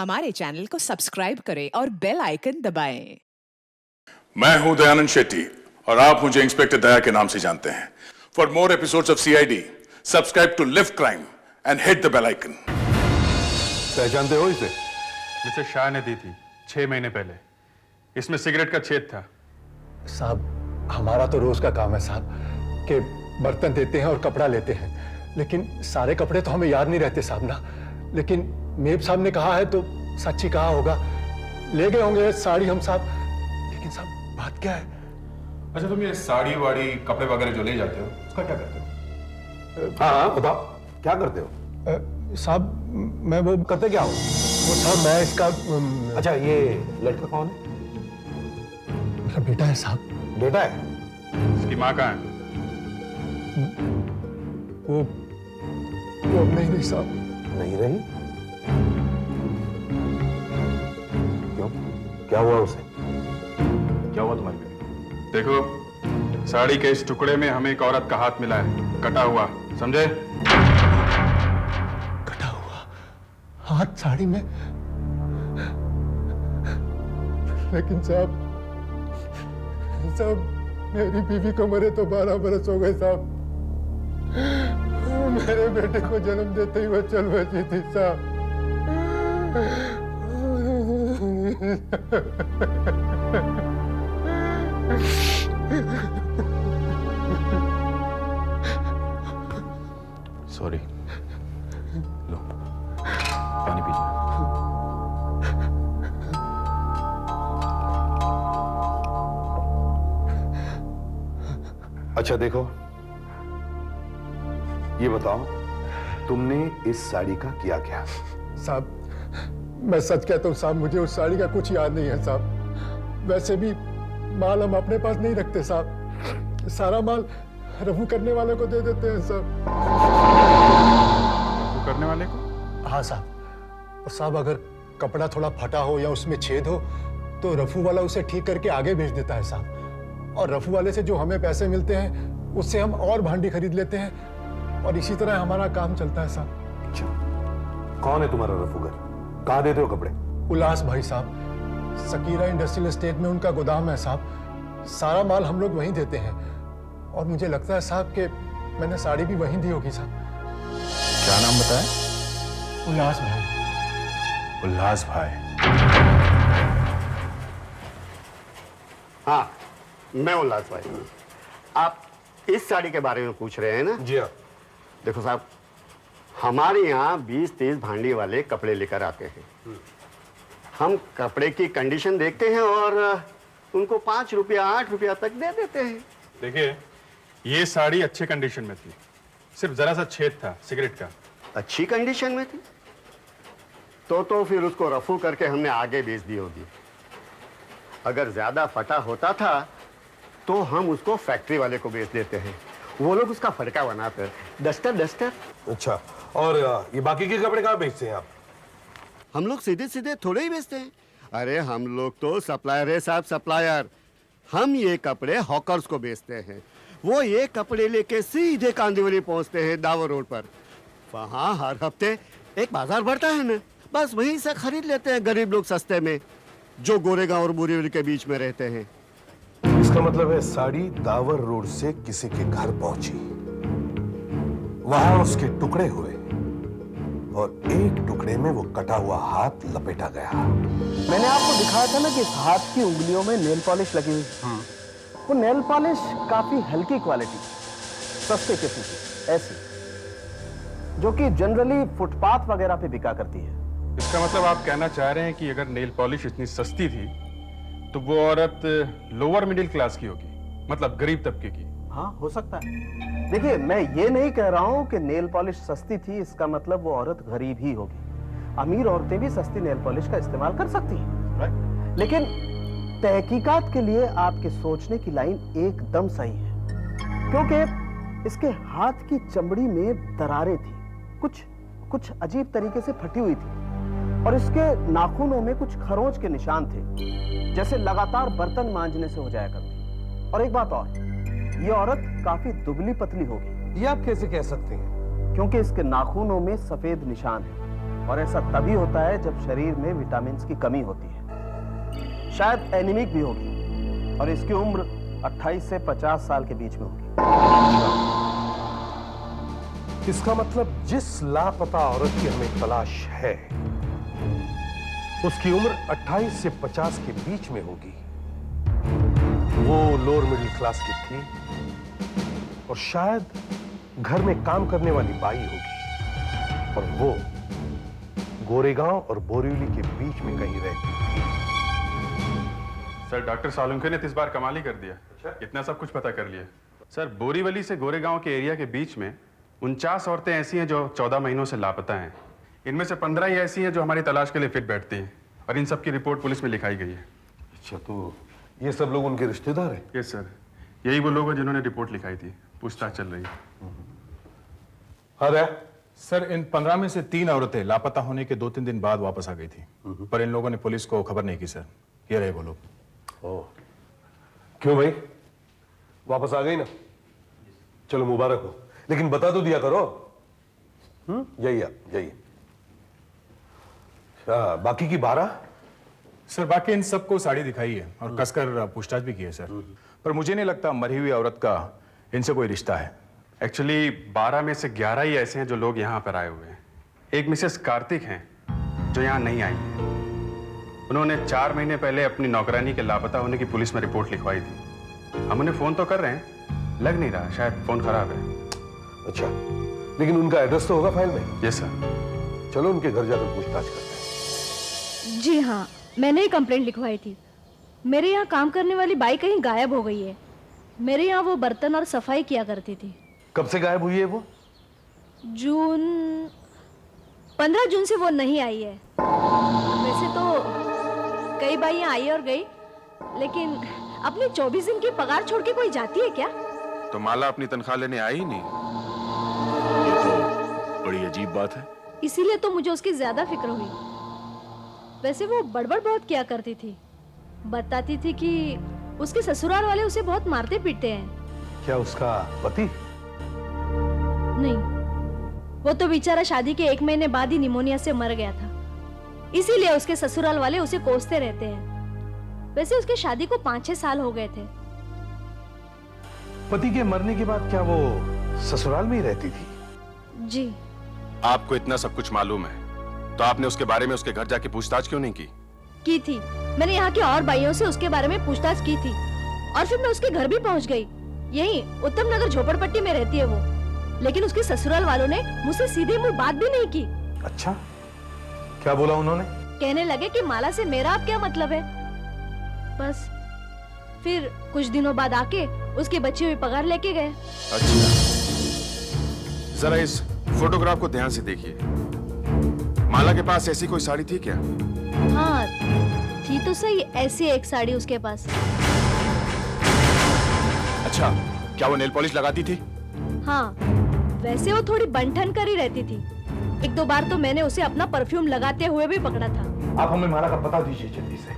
हमारे चैनल को सब्सक्राइब करें और बेल आइकन दबाएं। मैं हूं दयानंद शेट्टी और आप मुझे इंस्पेक्टर दया के नाम से जानते हैं। For more episodes of CID subscribe to live crime and hit the bell icon. पहचानते हो इसे? जिसे शाह ने दी थी 6 महीने पहले। इसमें सिगरेट का छेद था। साहब, हमारा तो रोज का काम है साहब कि बर्तन देते हैं और कपड़ा लेते हैं, लेकिन सारे कपड़े तो हमें याद नहीं रहते साहब ना। लेकिन मेब साहब ने कहा है तो सच ही कहा होगा। ले गए होंगे साड़ी हम साहब, लेकिन साहब बात क्या है? अच्छा, तुम ये साड़ी वाड़ी कपड़े वगैरह जो ले जाते हो उसका क्या करते हो? हाँ बताओ, क्या करते हो? साहब मैं वो करते क्या हो? वो साहब मैं इसका अच्छा, ये लड़का कौन है? मेरा बेटा है साहब। बेटा है? इसकी माँ कहाँ है? वो अब नहीं साहब। नहीं रही? क्यों, क्या हुआ उसे? क्या हुआ तुम्हारे बेटे? देखो, साड़ी के इस टुकड़े में हमें एक औरत का हाथ मिला है, कटा हुआ, समझे? कटा हुआ हाथ साड़ी में? लेकिन साहब मेरी बीवी को मरे तो 12 बरस हो गए साहब। मेरे बेटे को जन्म देते ही वो चल बची थी साहब। सॉरी, लो पानी पीजिए। अच्छा देखो, ये बताओ तुमने इस साड़ी का किया क्या? साहब मैं सच कहता हूँ साहब, मुझे उस साड़ी का कुछ याद नहीं है साहब। वैसे भी माल हम अपने पास नहीं रखते साहब, सारा माल रफू करने वाले को दे देते हैं साहब। रफू करने वाले को? हाँ साहब। और साहब अगर कपड़ा थोड़ा फटा हो या उसमें छेद हो तो रफू वाला उसे ठीक करके आगे भेज देता है साहब। और रफू वाले से जो हमें पैसे मिलते हैं उससे हम और भांडी खरीद लेते हैं और इसी तरह हमारा काम चलता है साहब। अच्छा, कौन है तुम्हारा रफूगर? कहाँ देते हो कपड़े? उल्लास भाई साहब, सकीरा इंडस्ट्रियल एस्टेट में उनका गोदाम है साहब। सारा माल हम लोग वहीं देते हैं और मुझे लगता है साहब कि मैंने साड़ी भी वहीं दी होगी साहब। क्या नाम बताया? उल्लास भाई। उल्लास भाई। हाँ, मैं उल्लास भाई हूँ। आप इस साड़ी के बारे में पूछ रहे हैं ना? जी हाँ। देखो साहब, हमारे यहाँ 20-30 भांडी वाले कपड़े लेकर आते हैं। हम कपड़े की कंडीशन देखते हैं और उनको 5 रुपया 8 रुपया तक दे देते हैं। देखिए, ये साड़ी अच्छे कंडीशन में थी, सिर्फ जरा सा छेद था सिगरेट का। अच्छी कंडीशन में थी तो फिर उसको रफू करके हमने आगे बेच दी होगी। अगर ज्यादा फटा होता था तो हम उसको फैक्ट्री वाले को बेच देते हैं, वो लोग उसका फटका बनाते हैं। डस्टर। अच्छा, और ये बाकी के कपड़े कहाँ बेचते हैं आप? हम लोग सीधे सीधे थोड़े ही बेचते हैं। अरे हम लोग तो सप्लायर है साहब, सप्लायर। हम ये कपड़े हॉकर्स को बेचते हैं। वो ये कपड़े लेके सीधे कांदिवली पहुंचते हैं दावर रोड पर। वहाँ हर हफ्ते एक बाजार बढ़ता है ना, बस वहीं से खरीद लेते हैं गरीब लोग सस्ते में, जो गोरेगांव और बोरीवली के बीच में रहते हैं। इसका मतलब है साड़ी दावर रोड से किसी के घर पहुंची, वहां उसके टुकड़े हुए और एक टुकड़े में वो कटा हुआ हाथ लपेटा गया। मैंने आपको दिखाया था ना कि इस हाथ की उंगलियों में नेल पॉलिश लगी हुई। वो नेल पॉलिश काफी हल्की क्वालिटी, सस्ते किस्म की, ऐसी जो कि जनरली फुटपाथ वगैरह पे बिका करती है। इसका मतलब आप कहना चाह रहे हैं कि अगर नेल पॉलिश इतनी सस्ती थी तो वो औरत लोअर मिडिल क्लास की होगी, मतलब गरीब तबके की। हाँ, हो सकता है। देखिए, मैं ये नहीं कह रहा हूं कि नेल पॉलिश सस्ती थी इसका मतलब वो औरत गरीब ही होगी। अमीर औरतें भी सस्ती नेल पॉलिश का इस्तेमाल कर सकती हैं। लेकिन तहकीकात के लिए आपके सोचने की लाइन एकदम सही है, क्योंकि इसके हाथ की चमड़ी में दरारें थी, कुछ अजीब तरीके से फटी हुई थी और इसके नाखूनों में कुछ खरोंच के निशान थे, जैसे लगातार बर्तन मांजने से हो जाया करती। और एक बात और, ये औरत काफी दुबली पतली होगी। ये आप कैसे कह सकते हैं? क्योंकि इसके नाखूनों में सफेद निशान है। और ऐसा तभी होता है जब शरीर में विटामिन की कमी होती है। शायद एनीमिक भी होगी और इसकी उम्र 28 से 50 साल के बीच में होगी। इसका मतलब जिस लापता औरत की हमें तलाश है उसकी उम्र 28 से 50 के बीच में होगी। वो लोअर मिडिल क्लास की थी और शायद घर में काम करने वाली बाई होगी और वो गोरेगांव और बोरीवली के बीच में कहीं रहती थी। सर, डॉक्टर सालुंखे ने तो इस बार कमाल ही कर दिया। इतना सब कुछ पता कर लिया। सर, बोरीवली से गोरेगांव के एरिया के बीच में 49 औरतें ऐसी हैं जो 14 महीनों से लापता हैं। इनमें से 15 ही ऐसी हैं जो हमारी तलाश के लिए फिट बैठती हैं और इन सब की रिपोर्ट पुलिस में लिखाई गई है। अच्छा, तो ये सब लोग उनके रिश्तेदार हैं? यस सर, यही वो लोग हैं जिन्होंने रिपोर्ट लिखाई थी। पूछताछ चल रही है। हाँ सर, इन 15 में से 3 औरतें लापता होने के 2-3 दिन बाद वापस आ गई थी, पर इन लोगों ने पुलिस को खबर नहीं की सर। ये रहे वो लोग। ओह, क्यों भाई? वापस आ गई ना? चलो मुबारक हो, लेकिन बता तो दिया करो। यही अच्छा, बाकी की 12? सर, बाकी इन सबको साड़ी दिखाई है और कसकर पूछताछ भी की है सर, पर मुझे नहीं लगता मरी हुई औरत का इनसे कोई रिश्ता है। एक्चुअली 12 में से 11 ही ऐसे हैं जो लोग यहाँ पर आए हुए हैं। एक मिसेस कार्तिक हैं जो यहाँ नहीं आई हैं। उन्होंने 4 महीने पहले अपनी नौकरानी के लापता होने की पुलिस में रिपोर्ट लिखवाई थी। हम उन्हें फोन तो कर रहे हैं, लग नहीं रहा, शायद फोन खराब है। अच्छा, लेकिन उनका एड्रेस तो होगा फाइल में? Yes sir. चलो उनके घर जाकर पूछताछ करते हैं। जी हाँ, मैंने ही कंप्लेंट लिखवाई थी। मेरे यहाँ काम करने वाली बाई कहीं गायब हो गई है। मेरे यहाँ वो बर्तन और सफाई किया करती थी। कब से गायब हुई है वो? 15 जून से वो नहीं आई है। वैसे तो कई बाइयां आई और गई, लेकिन अपनी 24 दिन की पगार छोड़ के कोई जाती है क्या? तो माला अपनी तनख्वाह लेने आई ही नहीं। ये तो बड़ी अजीब बात है। इसीलिए तो मुझे उसकी ज्यादा फिक्र हुई। वैसे वो बड़बड़ बहुत किया करती थी। बताती थी कि उसके ससुराल वाले उसे बहुत मारते पीटते हैं। क्या उसका पति? नहीं, वो तो बेचारा शादी के 1 महीने बाद ही निमोनिया से मर गया था। इसीलिए उसके ससुराल वाले उसे कोसते रहते हैं। वैसे उसके शादी को 5-6 साल हो गए थे। पति के मरने के बाद क्या वो ससुराल में ही रहती थी? जी। आपको इतना सब कुछ मालूम है, तो आपने उसके बारे में उसके घर जाके पूछताछ क्यों नहीं की थी। मैंने यहाँ की और भाइयों से उसके बारे में पूछताछ की थी और फिर मैं उसके घर भी पहुँच गई। यही उत्तम नगर झोपड़पट्टी में रहती है वो। लेकिन उसके ससुराल वालों ने मुझसे सीधे मुंह बात भी नहीं की। अच्छा, क्या बोला उन्होंने? कहने लगे कि माला से मेरा अब क्या मतलब है। बस फिर कुछ दिनों बाद आके उसकी बची हुई पगार लेके गए। अच्छा, जरा इस फोटोग्राफ को ध्यान से देखिए। माला के पास ऐसी कोई साड़ी थी क्या? हाँ, थी तो सही ऐसी एक साड़ी उसके पास। अच्छा, क्या वो नेल पॉलिश लगाती थी? हाँ, वैसे वो थोड़ी बंठन कर ही रहती थी। 1-2 बार तो मैंने उसे अपना परफ्यूम लगाते हुए भी पकड़ा था। आप हमें माला का पता दीजिए जल्दी से।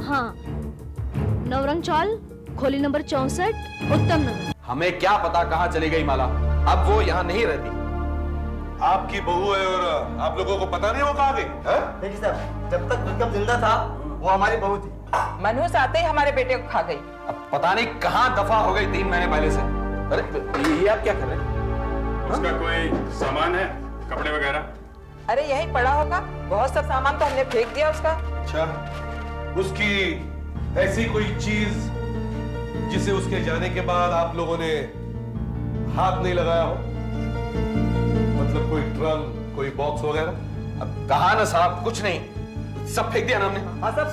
हाँ, नवरंग चौल, खोली नंबर 64, उत्तम नगर। हमें क्या पता कहाँ चली गई माला। अब वो यहाँ नहीं रहती। आपकी बहू है और आप लोगों को पता नहीं वो कहाँ गई? देखिए साहब, जब तक उत्तम जिंदा था वो हमारी बहू थी। मनहूस आते ही हमारे बेटे को खा गई। अब पता नहीं कहाँ दफा हो गई 3 महीने पहले से। अरे ये आप क्या कर रहे हैं? उसका कोई सामान है, कपड़े वगैरह? अरे यही पड़ा होगा। बहुत सब सामान तो हमने फेंक दिया उसका। अच्छा, उसकी ऐसी कोई चीज जिसे उसके जाने के बाद आप लोगों ने हाथ नहीं लगाया हो? मतलब कोई ट्रंक, कोई बॉक्स वगैरह? अब कहा ना साहब, कुछ नहीं, सब फेंक दिया ना हमने।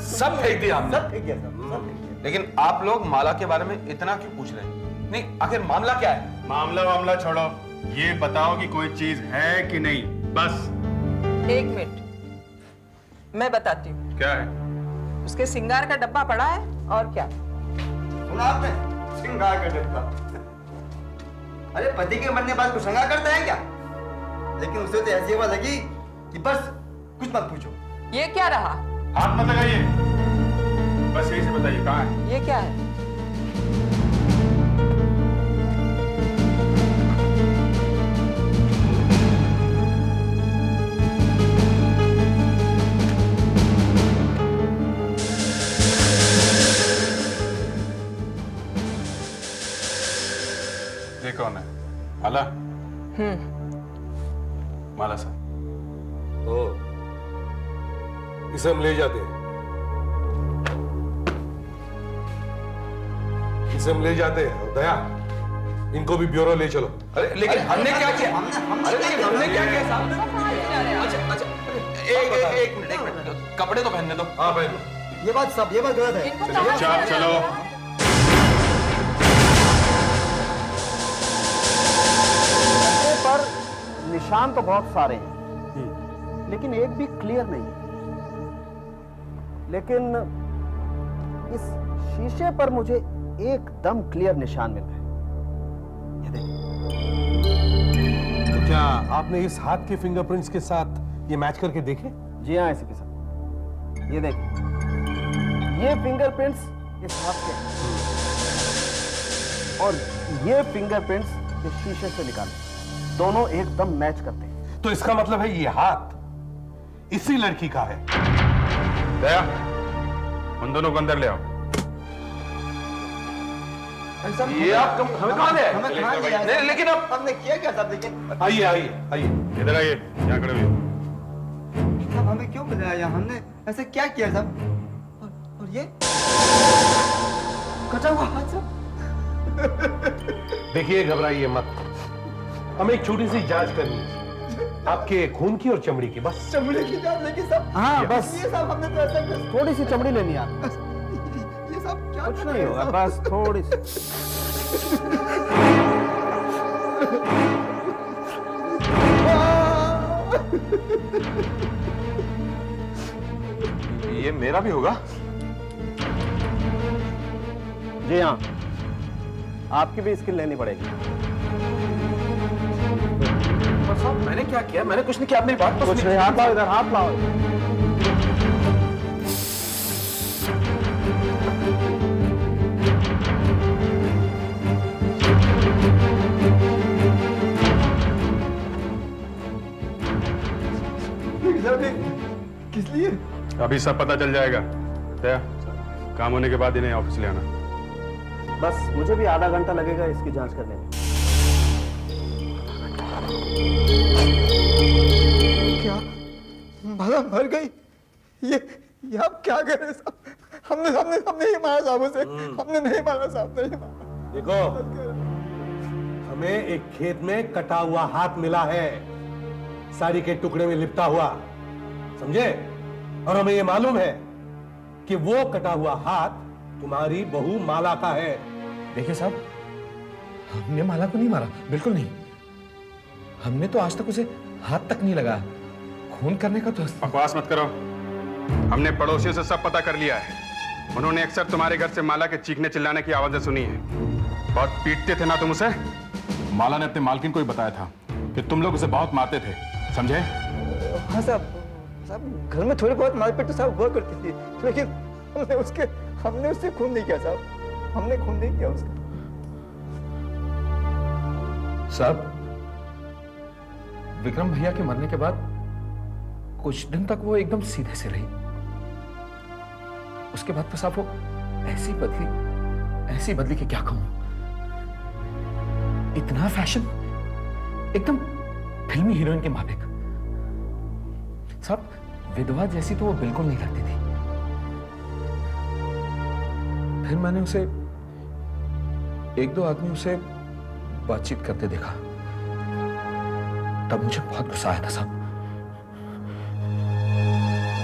सब फेंक दिया हमने। सब फेंक दिया सब फेंक दिया। लेकिन आप लोग माला के बारे में इतना क्यों पूछ रहे हैं? नहीं, आखिर मामला क्या है? मामला छोड़ो, ये बताओ कि कोई चीज है कि नहीं, बस। 1 मिनट, मैं बताती हूँ। क्या है? उसके सिंगार का डब्बा पड़ा है और क्या। सुना आपने? श्रृंगार का डब्बा। अरे पति के मरने बाद कुछ श्रृंगार करता है क्या? लेकिन उसे तो ऐसी हवा लगी कि बस कुछ मत पूछो। ये क्या रहा? हाथ मत लगाइए, बस यही से बताइए कहाँ है? ये क्या है? इसे हम ले जाते हैं, इसे हम ले जाते हैं। और दया, इनको भी ब्यूरो ले चलो। अरे लेकिन हमने क्या किया? अरे लेकिन हमने क्या किया साहब? अच्छा, एक मिनट, कपड़े तो पहनने दो। हाँ पहन। ये बात गलत है। चुपचाप चलो। पर निशान तो बहुत सारे हैं, लेकिन एक भी क्लियर नहीं है। लेकिन इस शीशे पर मुझे एकदम क्लियर निशान मिल रहा है। ये देखिए। तो क्या आपने इस हाथ के फिंगरप्रिंट्स के साथ ये मैच करके देखे? जी हाँ एसीपी साहब, ये देखिए, ये फिंगरप्रिंट्स इस हाथ के हैं और ये फिंगरप्रिंट्स इस शीशे से निकाले, दोनों एकदम मैच करते हैं। तो इसका मतलब है ये हाथ इसी लड़की का है। दया, उन दोनों को अंदर ले आओ। ये आप हमें कहाँ ले आए? हमें कहाँ ले आए? नहीं, लेकिन अब हमने किया क्या साहब? लेकिन आइए आइए आइए। इधर आइए, यहाँ खड़े हुए। साहब हमें क्यों बुलाया यहाँ? हमने ऐसे क्या किया साहब? और ये कटा हुआ हाथ साहब। देखिए, घबराइए मत, हमें एक छोटी सी जांच करनी है आपके खून की और चमड़ी की, बस। चमड़ी की जान लेकिन साहब। हाँ बस, ये साहब हमने तो ऐसा कर... थोड़ी सी चमड़ी लेनी है। ये साहब क्या कुछ कर नहीं रहे हैं होगा, साहब? बस थोड़ी सी। ये मेरा भी होगा? जी हाँ, आपकी भी स्किल लेनी पड़ेगी। पर साहब मैंने क्या किया? मैंने कुछ नहीं किया, आप मेरी बात तो कुछ नहीं, हाथ लाओ इधर, हाथ लाओ। किस लिए? अभी सब पता चल जाएगा। दया, काम होने के बाद इन्हें ऑफिस ले आना। बस मुझे भी आधा घंटा लगेगा इसकी जांच करने में। क्या माला मर गई? ये आप क्या कर रहे हैं साहब? हमने हमने हमने नहीं मारा साहब उसे। हमने नहीं मारा साहब, नहीं मारा। देखो, हमें एक खेत में कटा हुआ हाथ मिला है, साड़ी के टुकड़े में लिपटा हुआ, समझे? और हमें ये मालूम है कि वो कटा हुआ हाथ तुम्हारी बहू माला का है। देखिए साहब, हमने माला को नहीं मारा, बिल्कुल नहीं। हमने तो आज तक उसे हाथ तक नहीं लगाया। खून करने का तो... बकवास मत करो। हमने पड़ोसियों से सब पता कर लिया है। उन्होंने अक्सर तुम्हारे घर से माला के चीखने चिल्लाने की आवाजें सुनी है। बहुत पीटते थे ना तुम उसे? माला ने अपने मालकिन को ही बताया था कि तुम लोग उसे बहुत मारते थे, समझे? हाँ साहब, साहब घर में थोड़ी बहुत मारपीट तो साहब हुआ करती थी, लेकिन हमने उससे खून नहीं किया साहब। हमने खून नहीं किया उसका। साहब, विक्रम भैया के मरने के बाद कुछ दिन तक वो एकदम सीधे से रही। उसके बाद तो साहब वो ऐसी बदली कि क्या कहूं। इतना फैशन, एकदम फिल्मी हीरोइन के माफिक। साहब, विधवा जैसी तो वो बिल्कुल नहीं लगती थी। फिर मैंने उसे, एक दो आदमी उसे बातचीत करते देखा, तब मुझे बहुत गुस्सा आया था साहब।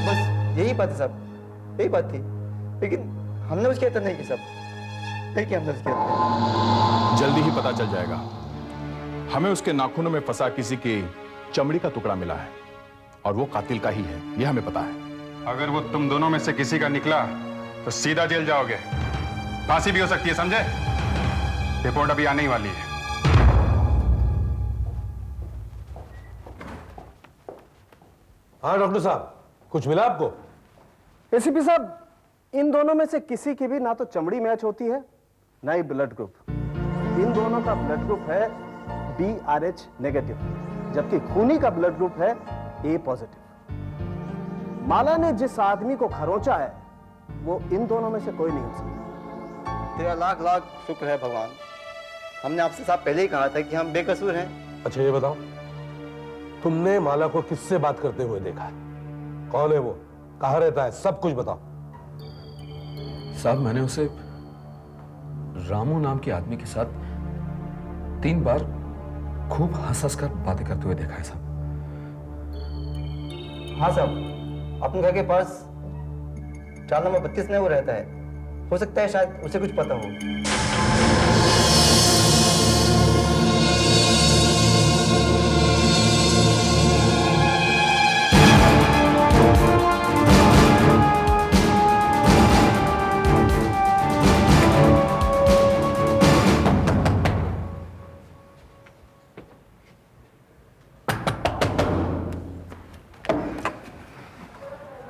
बस यही बात है साहब, यही बात थी। लेकिन हमने उसके अंदर नहीं किया साहब, नहीं किया हमने उसके अंदर। जल्दी ही पता चल जाएगा। हमें उसके नाखूनों में फंसा किसी की चमड़ी का टुकड़ा मिला है और वो कातिल का ही है, यह हमें पता है। अगर वो तुम दोनों में से किसी का निकला तो सीधा जेल जाओगे, फांसी भी हो सकती है, समझे? रिपोर्ट अभी आने ही वाली है। हाँ डॉक्टर साहब, कुछ मिला आपको? एसीपी साहब, इन दोनों में से किसी की भी ना तो चमड़ी मैच होती है ना ही ब्लड ग्रुप। इन दोनों का ब्लड ग्रुप है BRH नेगेटिव, जबकि खूनी का ब्लड ग्रुप है A पॉजिटिव। माला ने जिस आदमी को खरोंचा है वो इन दोनों में से कोई नहीं हो सकता। तेरा लाख लाख शुक्र है भगवान। हमने आपसे साहब पहले ही कहा था कि हम बेकसूर हैं। अच्छा ये बताओ, तुमने माला को किससे बात करते हुए देखा है? कौन है वो? कहाँ रहता है, सब कुछ बताओ। साहब मैंने उसे रामू नाम के आदमी के साथ 3 बार खूब हंस हंस कर बातें करते हुए देखा है साहब। हाँ साहब, अपने घर के पास 4 नंबर 32 में वो रहता है। हो सकता है शायद उसे कुछ पता हो।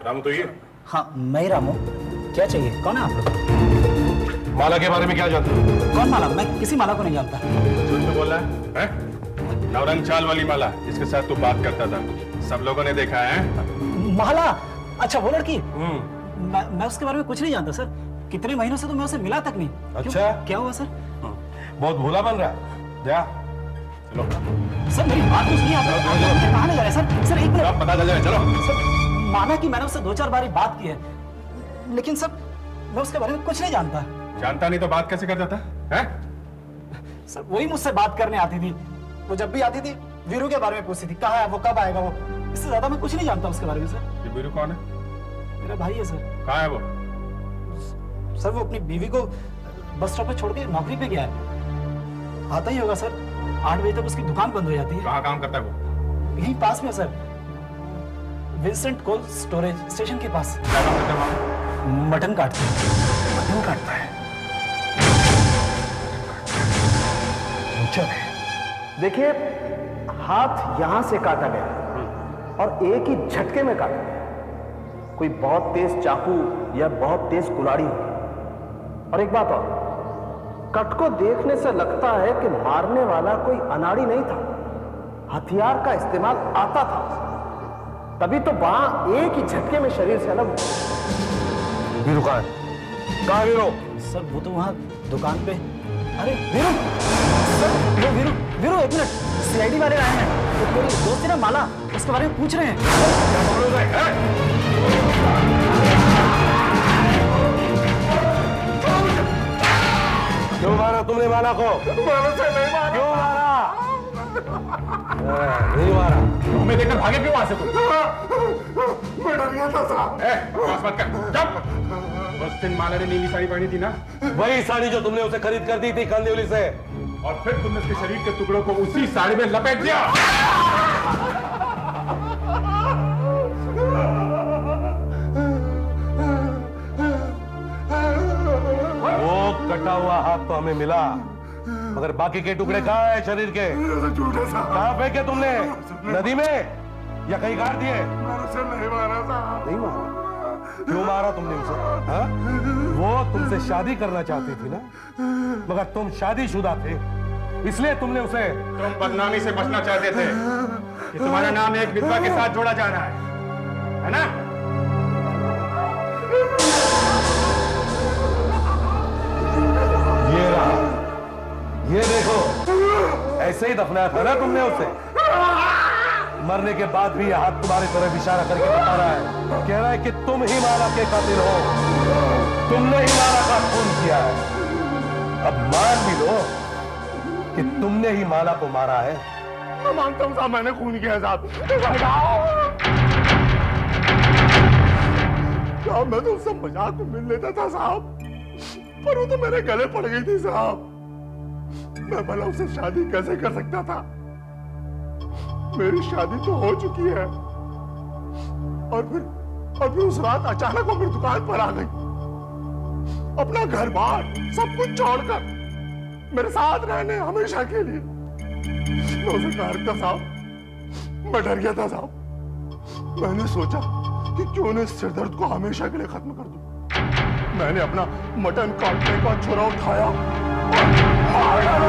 रामू तो ये हाँ मैं ही रामू। क्या चाहिए? कौन है आप लोग? माला के बारे में क्या जानते हो? कौन माला? मैं किसी माला को नहीं जानता। झूठ में बोल रहा है? नवरंग चाल वाली माला जिसके साथ तू बात करता था, सब लोगों ने देखा है। माला? अच्छा वो लड़की? मैं उसके बारे में कुछ नहीं जानता सर। कितने महीनों से तो मैं उसे मिला तक नहीं। अच्छा क्या हुआ सर? बहुत भोला बन रहा है। जा चलो सर मेरी बात तो सुनिए। आप कहाँ ले जा रहे हैं सर? सर एक मिनट, पता चल जाए। चलो सर माना कि मैंने उससे 2-4 बार बात की है, लेकिन सर मैं उसके बारे में कुछ नहीं जानता। जानता नहीं तो बात कैसे कर देता है? सर वही मुझसे बात करने आती थी। वो जब भी आती थी वीरू के बारे में पूछती थी, कहाँ है वो, कब आएगा वो। इससे ज्यादा मैं कुछ नहीं जानता उसके बारे में सर। ये वीरू कौन है? मेरा भाई है सर। कहाँ है वो? सर वो अपनी बीवी को बस स्टॉप पे छोड़ के नौकरी पे गया है। आता ही होगा सर, 8 बजे तक उसकी दुकान बंद हो जाती है। कहाँ काम करता है वो? यहीं पास में sir, Vincent cold storage station के पास। क्या काम करता है वहाँ? मटन काटता है। मटन काटता है? देखिए हाथ यहां से काटा गया और एक ही झटके में काटा गया। कोई बहुत तेज चाकू या बहुत तेज कुल्हाड़ी होगी। और एक बात और, कट को देखने से लगता है कि मारने वाला कोई अनाड़ी नहीं था, हथियार का इस्तेमाल आता था, तभी तो वहां एक ही झटके में शरीर से अलग। वीरू कहाँ है? कहाँ वीरू? सर वो तो वहां दुकान पे। अरे वीरू सर, वो वीरू वीरू एक मिनट, सीआईडी वाले आए हैं। तो मेरी दोस्त है ना माला, उसके बारे में पूछ रहे हैं। क्यों मारा तुमने माला को? माला से नहीं मारा। क्यों मारा? नहीं मारा। हमें देखकर भागे क्यों वहां से तुम? मैं डर गया था साहब। बस मत कर, चुप। उस दिन माला ने नीली साड़ी पहनी थी ना? वही साड़ी जो तुमने उसे खरीद कर दी थी कांदिवली से। और फिर तुमने उसके शरीर के टुकड़ों को उसी साड़ी में लपेट दिया। वो कटा हुआ हाथ तो हमें मिला, मगर बाकी के टुकड़े कहाँ हैं शरीर के? कहाँ फेंके तुमने? नदी में या कहीं गाड़ दिए? नहीं मारा साहब। नहीं मारा? क्यों मारा तुमने उसे? हाँ? वो तुमसे शादी करना चाहती थी ना, मगर तुम शादीशुदा थे, इसलिए तुमने उसे। तुम बदनामी से बचना चाहते थे कि तुम्हारा नाम एक विधवा के साथ जोड़ा जा रहा है ना? ये रहा, ये देखो, ऐसे ही दफनाया था ना तुमने उसे। मरने के बाद भी यह हाथ तुम्हारी तरफ इशारा करके बता रहा है, कह रहा है कि तुम ही माला के कातिल हो, तुमने ही माला का खून किया है। अब मान भी लो कि तुमने ही माला को मारा है। मैं मानता हूँ साहब, मैंने खून किया साहब। साहब मैं तो उससे मजाक में मिल लेता था साहब, पर वो तो मेरे गले पड़ गई थी साहब। मैं भला उससे शादी कैसे कर सकता था? मेरी शादी तो हो चुकी है, और फिर उस रात अचानक वो मेरी दुकान पर आ गई, अपना घर बार सब कुछ छोड़कर मेरे साथ रहने हमेशा के लिए। मैं उसे कहा था साहब, मैं डर गया था साहब। मैंने सोचा कि क्यों न इस सिरदर्द को हमेशा के लिए खत्म कर दूं। मैंने अपना मटन काटने का छुरा उठाया और मार डाला।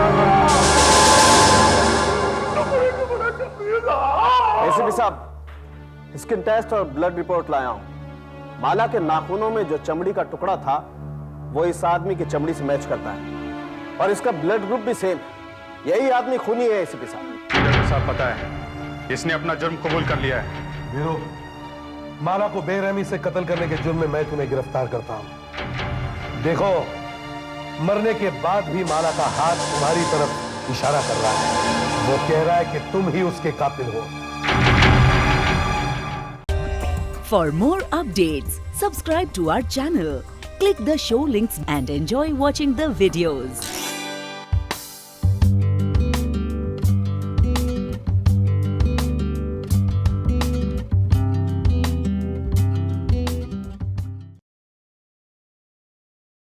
एसीपी साहब, स्किन टेस्ट और ब्लड रिपोर्ट लाया हूं। माला के नाखूनों में जो चमड़ी का टुकड़ा था वो इस आदमी की चमड़ी से मैच करता है, और इसका ब्लड ग्रुप भी सेम। यही आदमी खूनी है एसीपी साहब। डॉक्टर साहब पता है, इसने अपना जुर्म कबूल कर लिया है। वीरू, माला को बेरहमी से कत्ल करने के जुर्म में मैं तुम्हें गिरफ्तार करता हूं। देखो, मरने के बाद भी माला का हाथ तुम्हारी तरफ इशारा कर रहा है। वो कह रहा है कि तुम ही उसके कातिल हो। For more updates, subscribe to our channel, click the show links and enjoy watching the videos.